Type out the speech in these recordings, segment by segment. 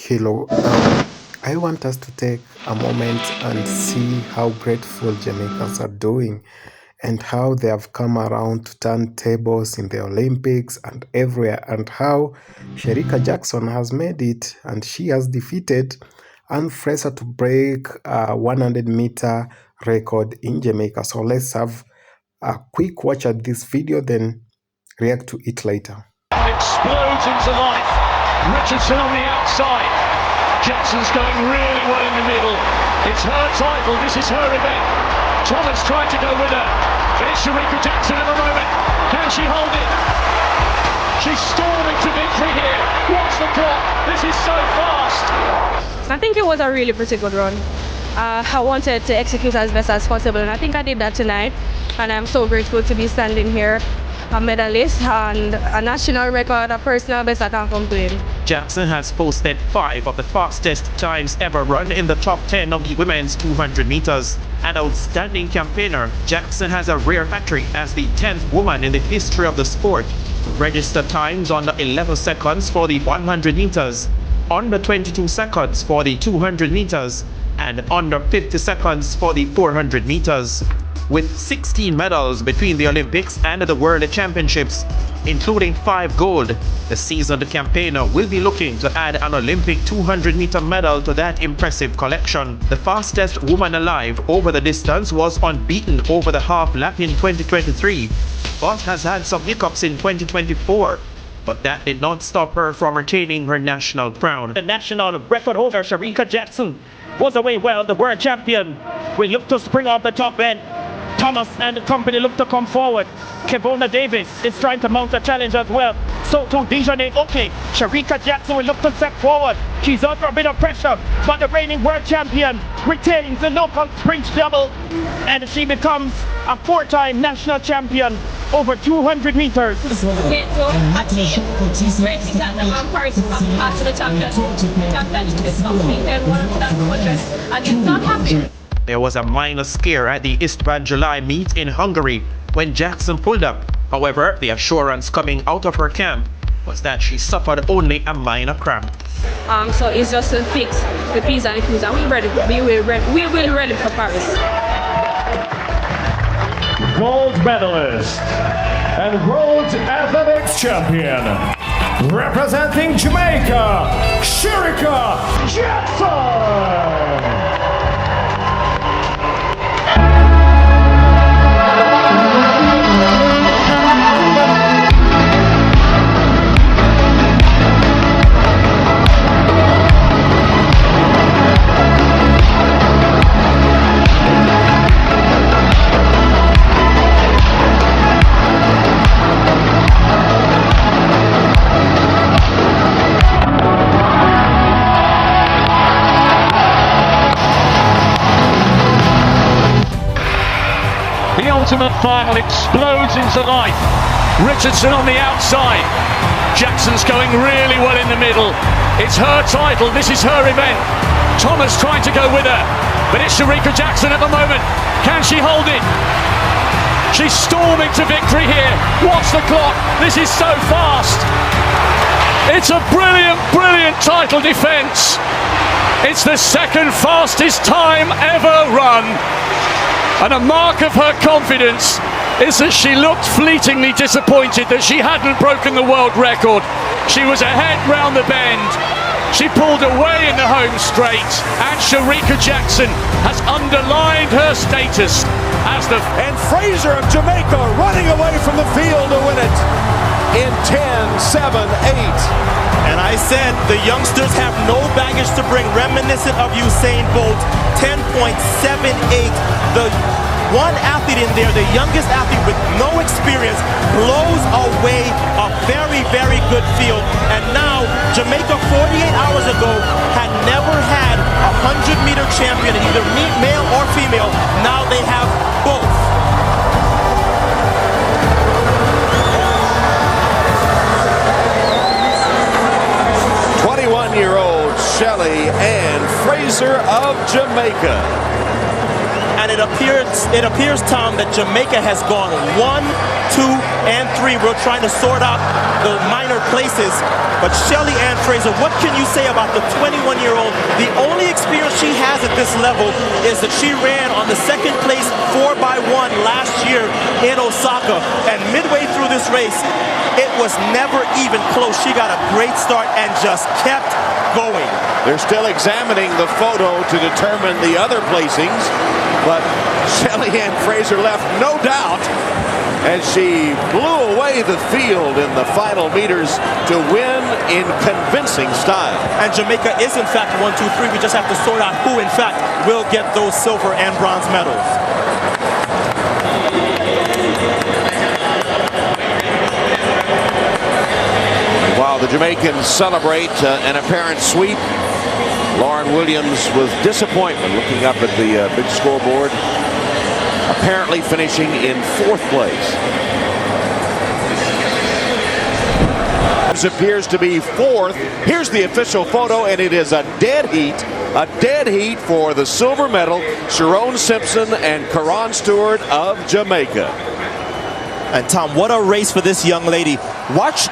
Hello. I want us to take a moment and see how grateful Jamaicans are doing and how they have come around to turn tables in the Olympics and everywhere, and how Shericka Jackson has made it and she has defeated Ann Fraser to break a 100-meter record in Jamaica. So let's have a quick watch at this video, then react to it later. Explodes into life. Richardson on the outside. Jackson's going really well in the middle. It's her title. This is her event. Thomas tried to go with her. It's Shericka Jackson at the moment. Can she hold it? She's storming to victory here. Watch the clock. This is so fast. I think it was a really pretty good run. I wanted to execute as best as possible, and I think I did that tonight. And I'm so grateful to be standing here, a medalist and a national record, a personal best. I can't complain. Jackson has posted 5 of the fastest times ever run in the top 10 of the women's 200 meters. An outstanding campaigner, Jackson has a rare victory as the 10th woman in the history of the sport to register times under 11 seconds for the 100 meters, under 22 seconds for the 200 meters, and under 50 seconds for the 400 meters. With 16 medals between the Olympics and the World Championships, including 5 gold, the seasoned campaigner will be looking to add an Olympic 200-meter medal to that impressive collection. The fastest woman alive over the distance was unbeaten over the half lap in 2023, but has had some hiccups in 2024. But that did not stop her from retaining her national crown. The national record holder, Shericka Jackson, was away well. The world champion will look to spring off the top end. Thomas and the company look to come forward. Kevona Davis is trying to mount a challenge as well. So too Kishane Thompson. Shericka Jackson will look to step forward. She's under a bit of pressure, but the reigning world champion retains the local sprint double, and she becomes a 4-time national champion over 200 meters. Okay, so a team races that the Ann-Pryce after the champion is something and one of that and it's not happening. There was a minor scare at the Istvan July meet in Hungary when Jackson pulled up. However, the assurance coming out of her camp was that she suffered only a minor cramp. So it's just to fix the P's and the Q's, and we're ready. We will ready for Paris. Gold medalist and world athletics champion, representing Jamaica, Shericka Jackson. The ultimate final explodes into life. Richardson on the outside. Jackson's going really well in the middle. It's her title, this is her event. Thomas trying to go with her, but it's Shericka Jackson at the moment. Can she hold it? She's storming to victory here. Watch the clock, this is so fast. It's a brilliant, brilliant title defense. It's the second fastest time ever run. And a mark of her confidence is that she looked fleetingly disappointed that she hadn't broken the world record. She was ahead round the bend. She pulled away in the home straight, and Shericka Jackson has underlined her status as the... And Fraser of Jamaica running away from the field to win it in 10-7-8. And I said the youngsters have no baggage to bring, reminiscent of Usain Bolt. 10.78. The one athlete in there, the youngest athlete with no experience, blows away a very, very good field. And now Jamaica 48 hours ago had never had a 100-meter champion, either male or female. Now they have both. Shelly-Ann Fraser of Jamaica. And it appears, Tom, that Jamaica has gone 1, 2, and 3. We're trying to sort out the minor places. But Shelly-Ann Fraser, what can you say about the 21 19-year-old. The only experience she has at this level is that she ran on the second place 4x1 last year in Osaka. And midway through this race, it was never even close. She got a great start and just kept going. They're still examining the photo to determine the other placings, but Shelly-Ann Fraser left no doubt as she blew away the field in the final meters to win in convincing style. And Jamaica is in fact 1, 2, 3. We just have to sort out who in fact will get those silver and bronze medals. While the Jamaicans celebrate an apparent sweep, Lauren Williams with disappointment looking up at the big scoreboard, apparently finishing in 4th place. This appears to be 4th. Here's the official photo, and it is a dead heat for the silver medal, Sharon Simpson and Karan Stewart of Jamaica. And Tom, what a race for this young lady. Watch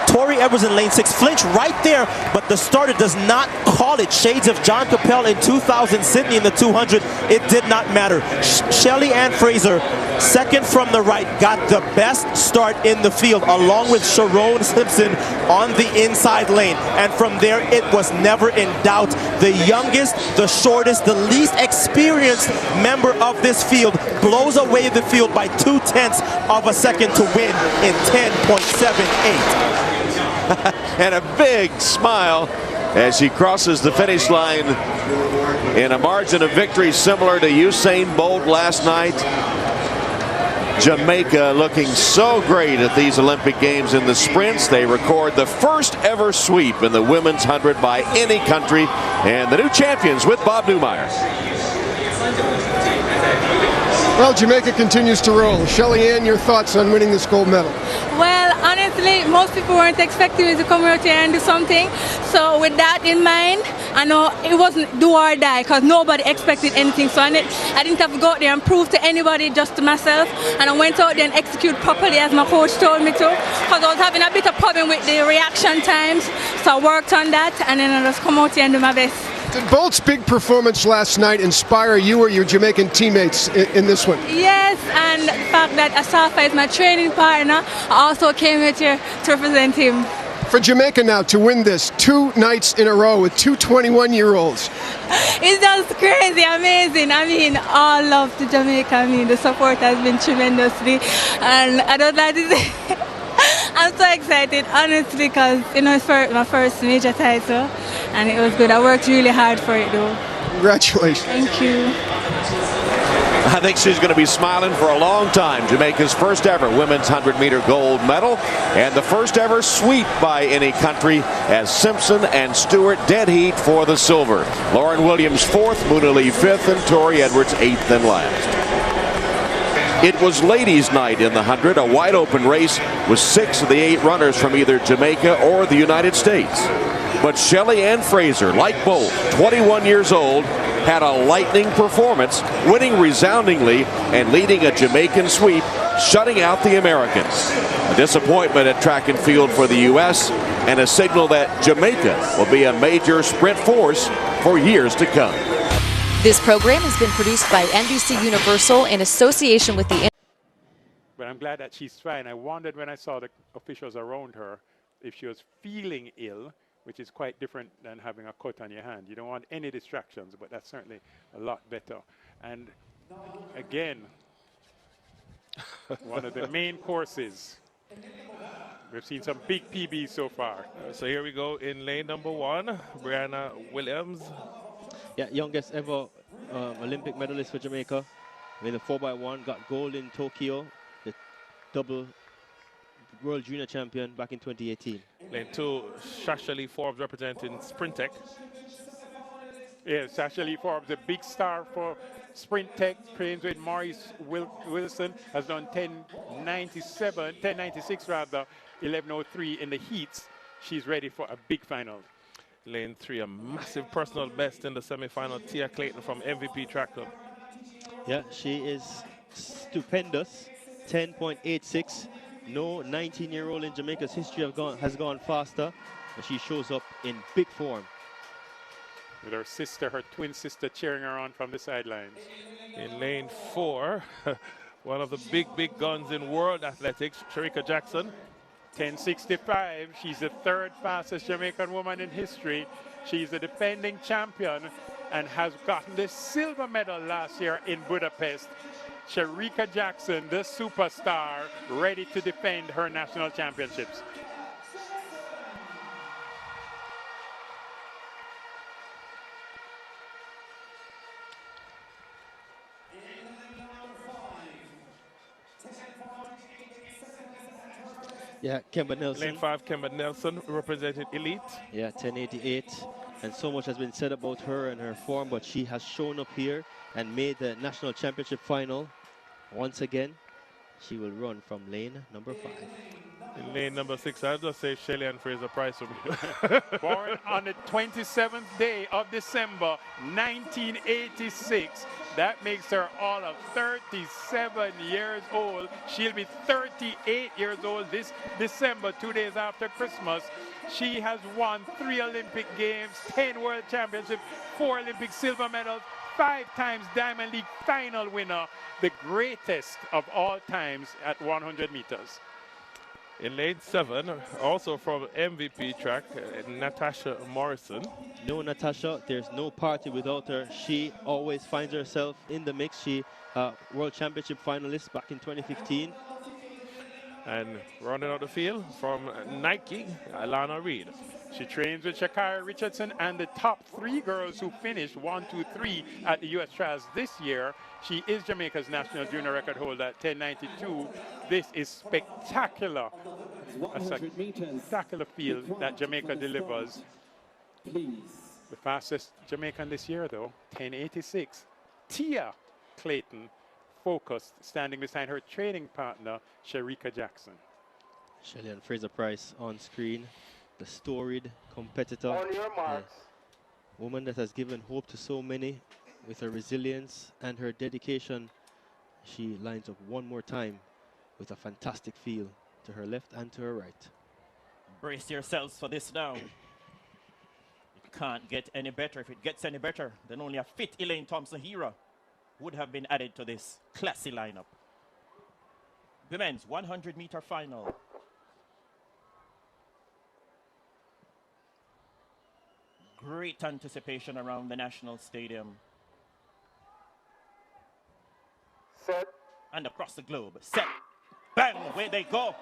Tori Edwards in lane 6 flinch right there, but the starter does not call it. Shades of John Capel in 2000 Sydney in the 200. It did not matter. Shelly-Ann Fraser, second from the right, got the best start in the field, along with Sharon Simpson on the inside lane. And from there, it was never in doubt. The youngest, the shortest, the least experienced member of this field blows away the field by 0.2 of a second to win in 10.78. And a big smile as she crosses the finish line in a margin of victory similar to Usain Bolt last night. Jamaica looking so great at these Olympic Games in the sprints. They record the first ever sweep in the women's 100 by any country, and the new champions with Bob Newmeyer. Well, Jamaica continues to roll. Shelly-Ann, your thoughts on winning this gold medal? Well, honestly, most people weren't expecting me to come out here and do something. So with that in mind, I know it wasn't do or die because nobody expected anything. So I didn't have to go out there and prove to anybody, just to myself. And I went out there and execute properly as my coach told me to, because I was having a bit of problem with the reaction times. So I worked on that, and then I just come out here and do my best. Did Bolt's big performance last night inspire you or your Jamaican teammates in this one? Yes, and the fact that Asafa is my training partner, I also came out here to represent him. For Jamaica now to win this 2 nights in a row with 2 21-year-olds. It's just crazy, amazing. I mean, all love to Jamaica. I mean, the support has been tremendously, and I don't like to say I'm so excited, honestly, because it's my first major title, and it was good. I worked really hard for it, though. Congratulations. Thank you. I think she's going to be smiling for a long time. Jamaica's first ever women's 100-meter gold medal and the first ever sweep by any country as Simpson and Stewart dead heat for the silver. Lauren Williams 4th, Moona Lee 5th, and Tori Edwards 8th and last. It was ladies' night in the 100, a wide-open race with 6 of the 8 runners from either Jamaica or the United States. But Shelly-Ann Fraser, like Bolt, 21 years old, had a lightning performance, winning resoundingly and leading a Jamaican sweep, shutting out the Americans. A disappointment at track and field for the U.S. and a signal that Jamaica will be a major sprint force for years to come. This program has been produced by NBC Universal in association with the... But I'm glad that she's fine. I wondered when I saw the officials around her if she was feeling ill, which is quite different than having a cut on your hand. You don't want any distractions, but that's certainly a lot better. And again, one of the main courses. We've seen some big PBs so far. So here we go in lane number 1, Brianna Williams. Yeah, youngest ever Olympic medalist for Jamaica. In the 4x1, got gold in Tokyo, the double World Junior Champion back in 2018. Lane 2, Sasha Lee Forbes representing Sprint Tech. Yeah, Sasha Lee Forbes, a big star for Sprint Tech, trains with Maurice Wilson, has done 10.96 rather, 11.03 in the heats. She's ready for a big final. Lane 3, a massive personal best in the semi-final. Tia Clayton from MVP Track Club. Yeah, she is stupendous. 10.86. No 19-year-old in Jamaica's history has gone faster, and she shows up in big form. with her sister, her twin sister, cheering her on from the sidelines. In lane 4, one of the big guns in world athletics, Shericka Jackson. 10:65. She's the third fastest Jamaican woman in history. She's the defending champion and has gotten the silver medal last year in Budapest. Shericka Jackson, the superstar, ready to defend her national championships. Yeah, Kemba Nelson. Lane 5, Kemba Nelson represented elite. Yeah, 1088. And so much has been said about her and her form, but she has shown up here and made the national championship final. Once again, she will run from lane number 5. In lane number 6, I'll just say Shelly-Ann Fraser-Pryce. Born on the 27th day of December, 1986. That makes her all of 37 years old. She'll be 38 years old this December, 2 days after Christmas. She has won 3 Olympic Games, 10 World Championships, 4 Olympic silver medals, 5 times Diamond League final winner, the greatest of all times at 100 meters. In lane 7, also from MVP track, Natasha Morrison. No, Natasha, there's no party without her. She always finds herself in the mix. She World Championship finalist back in 2015. And running out the field from Nike, Alana Reid. She trains with Shakira Richardson and the top 3 girls who finished 1, 2, 3 at the U.S. Trials this year. She is Jamaica's national junior record holder at 10:92. This is spectacular. A spectacular field that Jamaica delivers. The fastest Jamaican this year, though, 10:86. Tia Clayton, focused, standing beside her training partner, Shericka Jackson. Shelly-Ann Fraser-Pryce on screen, the storied competitor. On your marks. Woman that has given hope to so many with her resilience and her dedication. She lines up one more time with a fantastic feel to her left and to her right. Brace yourselves for this now. It can't get any better. If it gets any better, then only a fit Elaine Thompson-Hera would have been added to this classy lineup. The men's 100-meter final. Great anticipation around the National Stadium. Set. And across the globe. Set. Bang, away they go.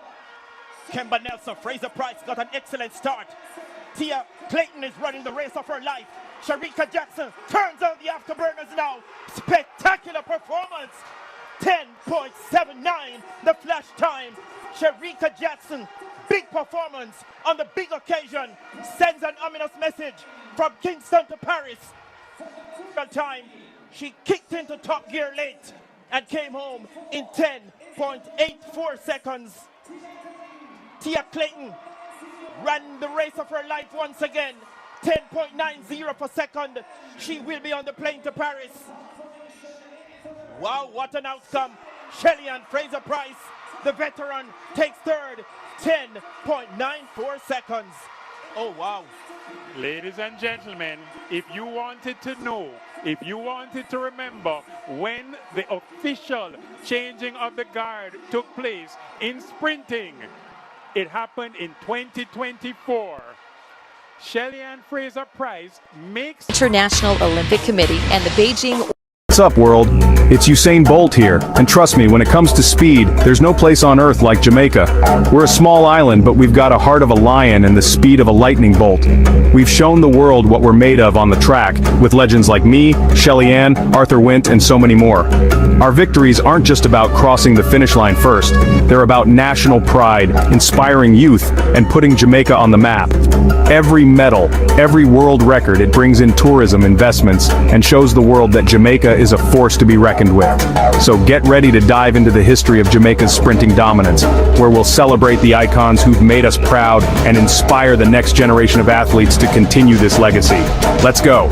Kemba Nelson, Fraser-Pryce got an excellent start. Tia Clayton is running the race of her life. Shericka Jackson turns on the afterburners now. Spectacular performance. 10.79 the flash time. Shericka Jackson, big performance on the big occasion. Sends an ominous message from Kingston to Paris. Time, she kicked into top gear late and came home in 10.84 seconds. Tia Clayton ran the race of her life once again. 10.90 per second. She will be on the plane to Paris. Wow, what an outcome. Shelly-Ann Fraser-Pryce, the veteran, takes third. 10.94 seconds. Oh, wow. Ladies and gentlemen, if you wanted to know, if you wanted to remember when the official changing of the guard took place in sprinting, it happened in 2024. Shelly-Ann Fraser-Pryce makes International Olympic Committee and the Beijing. What's up, world? It's Usain Bolt here, and trust me, when it comes to speed, there's no place on earth like Jamaica. We're a small island, but we've got a heart of a lion and the speed of a lightning bolt. We've shown the world what we're made of on the track, with legends like me, Shelly-Ann, Arthur Wint, and so many more. Our victories aren't just about crossing the finish line first. They're about national pride, inspiring youth, and putting Jamaica on the map. Every medal, every world record, it brings in tourism investments and shows the world that Jamaica is a force to be reckoned with. So get ready to dive into the history of Jamaica's sprinting dominance, where we'll celebrate the icons who've made us proud and inspire the next generation of athletes to continue this legacy. Let's go.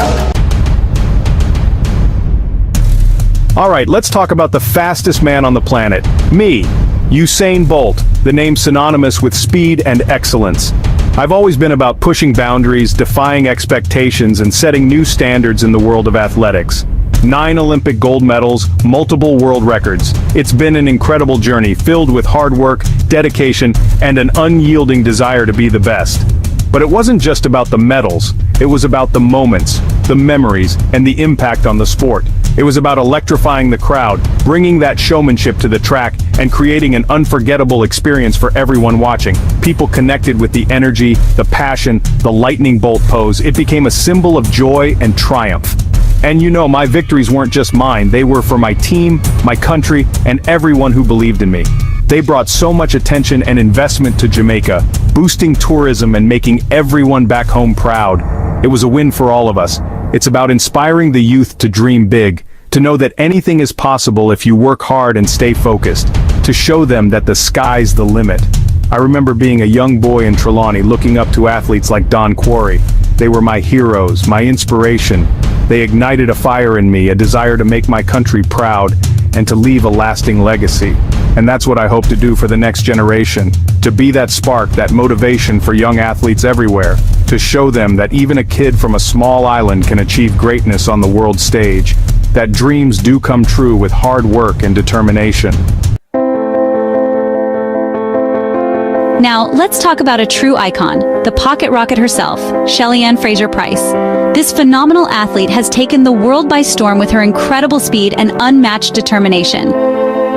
All right, let's talk about the fastest man on the planet, me, Usain Bolt, the name synonymous with speed and excellence. I've always been about pushing boundaries, defying expectations, and setting new standards in the world of athletics. 9 Olympic gold medals, multiple world records. It's been an incredible journey filled with hard work, dedication, and an unyielding desire to be the best. But it wasn't just about the medals, it was about the moments, the memories, and the impact on the sport. It was about electrifying the crowd, bringing that showmanship to the track, and creating an unforgettable experience for everyone watching. People connected with the energy, the passion, the lightning bolt pose. It became a symbol of joy and triumph. And you know, my victories weren't just mine, they were for my team, my country, and everyone who believed in me. They brought so much attention and investment to Jamaica, boosting tourism and making everyone back home proud. It was a win for all of us. It's about inspiring the youth to dream big, to know that anything is possible if you work hard and stay focused, to show them that the sky's the limit. I remember being a young boy in Trelawney looking up to athletes like Don Quarry. They were my heroes, my inspiration. They ignited a fire in me, a desire to make my country proud and to leave a lasting legacy. And that's what I hope to do for the next generation, to be that spark, that motivation for young athletes everywhere, to show them that even a kid from a small island can achieve greatness on the world stage, that dreams do come true with hard work and determination. Now, let's talk about a true icon, the pocket rocket herself, Shelly-Ann Fraser-Pryce. This phenomenal athlete has taken the world by storm with her incredible speed and unmatched determination.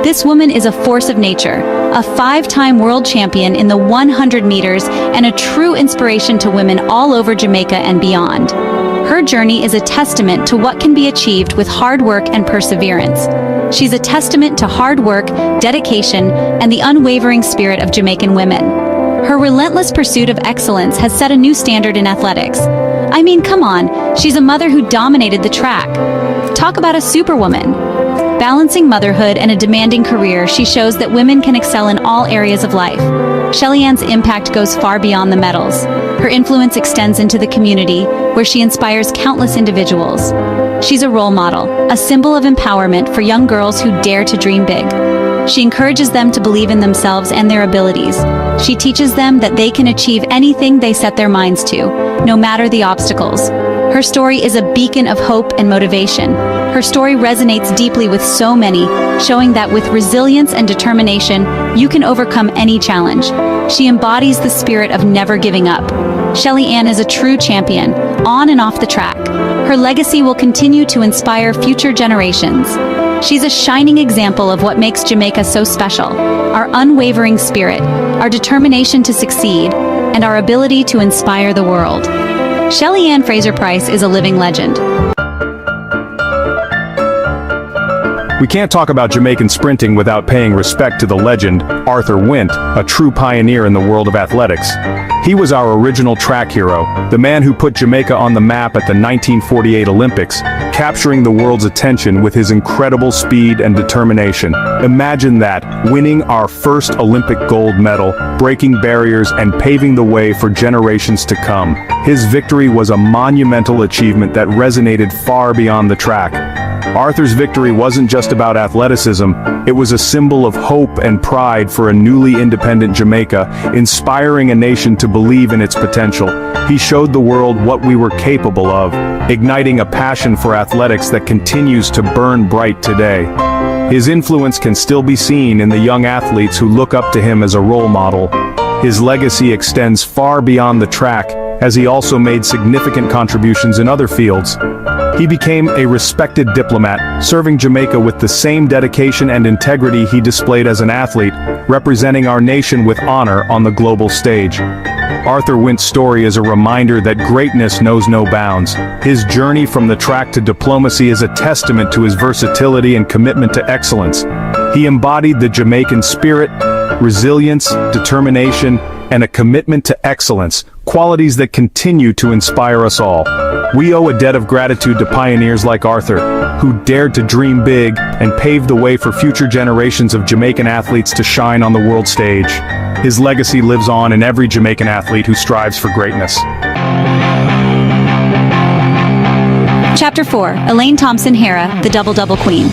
This woman is a force of nature, a 5-time world champion in the 100 meters and a true inspiration to women all over Jamaica and beyond. Her journey is a testament to what can be achieved with hard work and perseverance. She's a testament to hard work, dedication, and the unwavering spirit of Jamaican women. Her relentless pursuit of excellence has set a new standard in athletics. I mean, come on, she's a mother who dominated the track. Talk about a superwoman. Balancing motherhood and a demanding career, she shows that women can excel in all areas of life. Shelly-Ann's impact goes far beyond the medals. Her influence extends into the community, where she inspires countless individuals. She's a role model, a symbol of empowerment for young girls who dare to dream big. She encourages them to believe in themselves and their abilities. She teaches them that they can achieve anything they set their minds to, no matter the obstacles. Her story is a beacon of hope and motivation. Her story resonates deeply with so many, showing that with resilience and determination, you can overcome any challenge. She embodies the spirit of never giving up. Shelly-Ann is a true champion, on and off the track. Her legacy will continue to inspire future generations. She's a shining example of what makes Jamaica so special: our unwavering spirit, our determination to succeed, and our ability to inspire the world. Shelly-Ann Fraser-Pryce is a living legend. We can't talk about Jamaican sprinting without paying respect to the legend, Arthur Wint, a true pioneer in the world of athletics. He was our original track hero, the man who put Jamaica on the map at the 1948 Olympics, capturing the world's attention with his incredible speed and determination. Imagine that, winning our first Olympic gold medal, breaking barriers and paving the way for generations to come. His victory was a monumental achievement that resonated far beyond the track. Arthur's victory wasn't just about athleticism, it was a symbol of hope and pride for a newly independent Jamaica, inspiring a nation to believe in its potential. He showed the world what we were capable of, igniting a passion for athletics that continues to burn bright today. His influence can still be seen in the young athletes who look up to him as a role model. His legacy extends far beyond the track, as he also made significant contributions in other fields. He became a respected diplomat, serving Jamaica with the same dedication and integrity he displayed as an athlete, representing our nation with honor on the global stage. Arthur Wint's story is a reminder that greatness knows no bounds. His journey from the track to diplomacy is a testament to his versatility and commitment to excellence. He embodied the Jamaican spirit, resilience, determination, and a commitment to excellence, qualities that continue to inspire us all. We owe a debt of gratitude to pioneers like Arthur, who dared to dream big and paved the way for future generations of Jamaican athletes to shine on the world stage. His legacy lives on in every Jamaican athlete who strives for greatness. Chapter 4, Elaine Thompson-Hera, the double-double queen.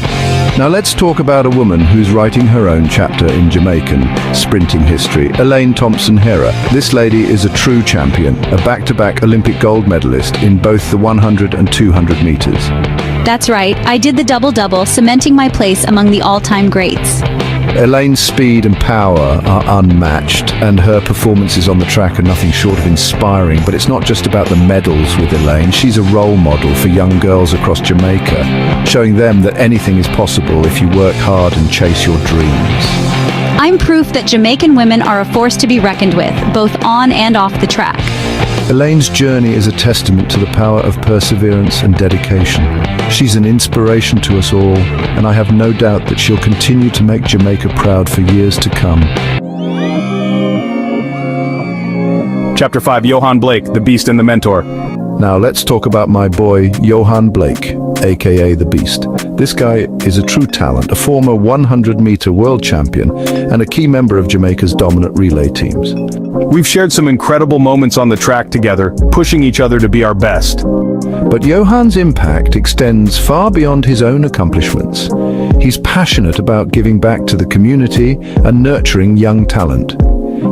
Now let's talk about a woman who's writing her own chapter in Jamaican sprinting history, Elaine Thompson-Hera. This lady is a true champion, a back-to-back Olympic gold medalist in both the 100 and 200 meters. That's right, I did the double-double, cementing my place among the all-time greats. Elaine's speed and power are unmatched, and her performances on the track are nothing short of inspiring. But it's not just about the medals with Elaine. She's a role model for young girls across Jamaica, showing them that anything is possible if you work hard and chase your dreams. I'm proof that Jamaican women are a force to be reckoned with, both on and off the track. Elaine's journey is a testament to the power of perseverance and dedication. She's an inspiration to us all, and I have no doubt that she'll continue to make Jamaica proud for years to come. Chapter 5, Johan Blake, the Beast and the Mentor. Now let's talk about my boy, Johan Blake, aka the Beast. This guy is a true talent, a former 100-meter world champion, and a key member of Jamaica's dominant relay teams. We've shared some incredible moments on the track together, pushing each other to be our best. But Johan's impact extends far beyond his own accomplishments. He's passionate about giving back to the community and nurturing young talent.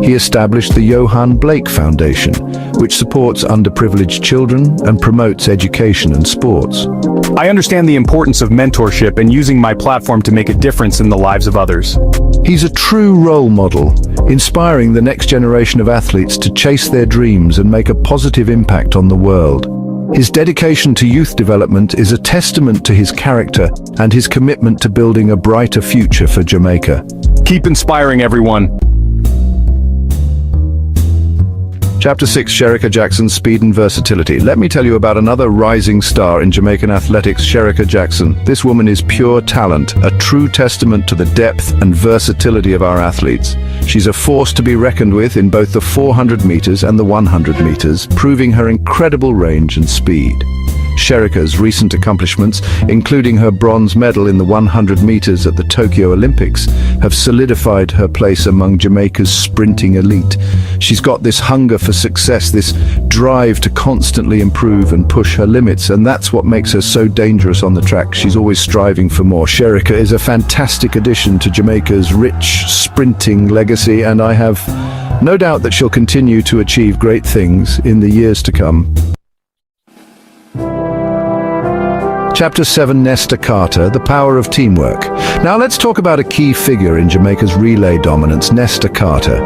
He established the Johan Blake Foundation, which supports underprivileged children and promotes education and sports. I understand the importance of mentorship and using my platform to make a difference in the lives of others. He's a true role model, inspiring the next generation of athletes to chase their dreams and make a positive impact on the world. His dedication to youth development is a testament to his character and his commitment to building a brighter future for Jamaica. Keep inspiring everyone. Chapter 6, Sherica Jackson's Speed and Versatility. Let me tell you about another rising star in Jamaican athletics, Shericka Jackson. This woman is pure talent, a true testament to the depth and versatility of our athletes. She's a force to be reckoned with in both the 400 meters and the 100 meters, proving her incredible range and speed. Shericka's recent accomplishments, including her bronze medal in the 100 meters at the Tokyo Olympics, have solidified her place among Jamaica's sprinting elite. She's got this hunger for success, this drive to constantly improve and push her limits, and that's what makes her so dangerous on the track. She's always striving for more. Shericka is a fantastic addition to Jamaica's rich sprinting legacy, and I have no doubt that she'll continue to achieve great things in the years to come. Chapter 7, Nesta Carter, the Power of Teamwork. Now let's talk about a key figure in Jamaica's relay dominance, Nesta Carter.